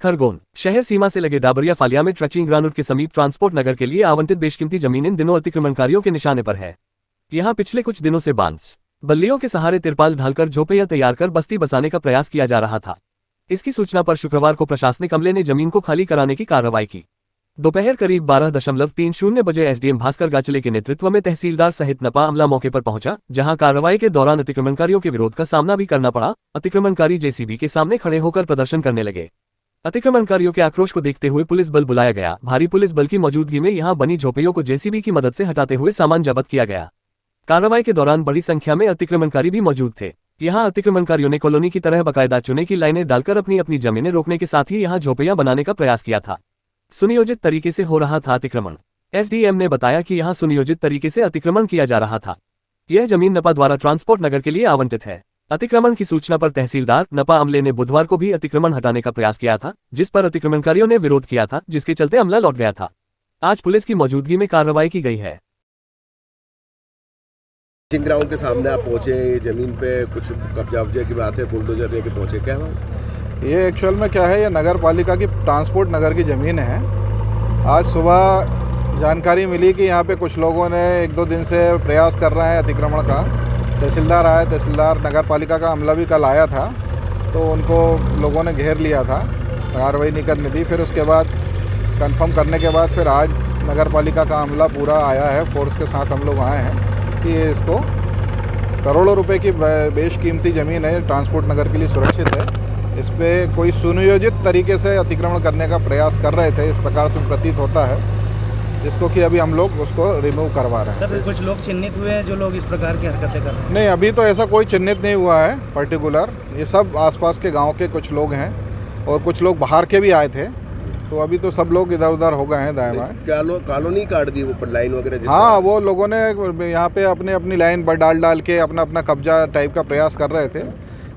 खरगोन शहर सीमा से लगे डाबरिया फालिया में ट्रैचिंग ग्राउंड के समीप ट्रांसपोर्ट नगर के लिए आवंटित बेशकीमती जमीन इन दिनों अतिक्रमणकारियों के निशाने पर है। यहां पिछले कुछ दिनों से बांस बल्लियों के सहारे तिरपाल ढालकर झोपड़ियां तैयार कर बस्ती बसाने का प्रयास किया जा रहा था। इसकी सूचना पर शुक्रवार को प्रशासनिक अमले ने जमीन को खाली कराने की कार्रवाई की। दोपहर करीब 12:30 बजे एसडीएम भास्कर गाचले के नेतृत्व में तहसीलदार सहित नपा अमला मौके पर पहुंचा, जहां कार्रवाई के दौरान अतिक्रमणकारियों के विरोध का सामना भी करना पड़ा। अतिक्रमणकारी जेसीबी के सामने खड़े होकर प्रदर्शन करने लगे। अतिक्रमणकारियों के आक्रोश को देखते हुए पुलिस बल बुलाया गया। भारी पुलिस बल की मौजूदगी में यहां बनी झोपड़ियों को जेसीबी की मदद से हटाते हुए सामान जब्त किया गया। कार्रवाई के दौरान बड़ी संख्या में अतिक्रमणकारी भी मौजूद थे। यहां अतिक्रमणकारियों ने कॉलोनी की तरह बाकायदा चुने की लाइनें डालकर अपनी अपनी जमीनें रोकने के साथ ही यहां झोपड़ियां बनाने का प्रयास किया था। सुनियोजित तरीके से हो रहा था अतिक्रमण। एसडीएम ने बताया कि यहां सुनियोजित तरीके से अतिक्रमण किया जा रहा था। यह जमीन नपा द्वारा ट्रांसपोर्ट नगर के लिए आवंटित है। अतिक्रमण की सूचना पर तहसीलदार नपा अमले ने बुधवार को भी अतिक्रमण हटाने का प्रयास किया था, जिस पर अतिक्रमणकारियों ने विरोध किया था, जिसके चलते अमला लौट गया था। आज पुलिस की मौजूदगी में कार्रवाई की गई है। ग्राउंड के सामने आप पहुंचे, जमीन पे कुछ कब्जा की बात है, बुलडोजर लेके पहुंचे, क्या है ये? एक्चुअल में क्या है, ये नगर पालिका की ट्रांसपोर्ट नगर की ज़मीन है। आज सुबह जानकारी मिली कि यहाँ पे कुछ लोगों ने 1-2 दिन से प्रयास कर रहे हैं अतिक्रमण का। तहसीलदार आए, तहसीलदार नगर पालिका का अमला भी कल आया था, तो उनको लोगों ने घेर लिया था, कार्रवाई नहीं करनी थी। फिर उसके बाद कंफर्म करने के बाद फिर आज नगर पालिका का अमला पूरा आया है, फोर्स के साथ हम लोग आए हैं कि इसको करोड़ों रुपए की बेशकीमती ज़मीन है, ट्रांसपोर्ट नगर के लिए सुरक्षित है। इस पर कोई सुनियोजित तरीके से अतिक्रमण करने का प्रयास कर रहे थे, इस प्रकार से प्रतीत होता है, जिसको कि अभी हम लोग उसको रिमूव करवा रहे हैं। सर, कुछ लोग चिन्हित हुए हैं जो लोग इस प्रकार की हरकतें कर रहे हैं? नहीं, अभी तो ऐसा कोई चिन्हित नहीं हुआ है पर्टिकुलर। ये सब आसपास के गांव के कुछ लोग हैं और कुछ लोग बाहर के भी आए थे, तो अभी तो सब लोग इधर उधर हो गए हैं दाएं बाएं। कॉलोनी काट दी ऊपर लाइन वगैरह? हाँ, वो लोगों ने यहाँ पे अपने अपनी लाइन पर डाल के अपना अपना कब्जा टाइप का प्रयास कर रहे थे,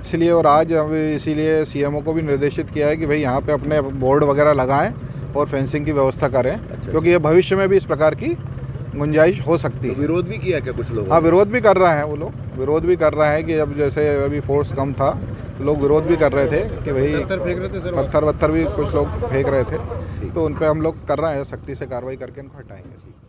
इसलिए। और आज इसीलिए सीएमओ को भी निर्देशित किया है कि भाई यहाँ पे अपने बोर्ड वगैरह लगाएं और फेंसिंग की व्यवस्था करें। अच्छा। क्योंकि ये भविष्य में भी इस प्रकार की गुंजाइश हो सकती है। तो विरोध भी किया क्या कुछ लोग? हाँ, विरोध भी कर रहे हैं वो लोग। विरोध भी कर रहे हैं कि अब जैसे अभी फोर्स कम था, लोग विरोध भी कर रहे थे कि भाई पत्थर वत्थर भी कुछ लोग फेंक रहे थे, तो उन पर हम लोग कर रहे हैं, सख्ती से कार्रवाई करके उनको हटाएंगे।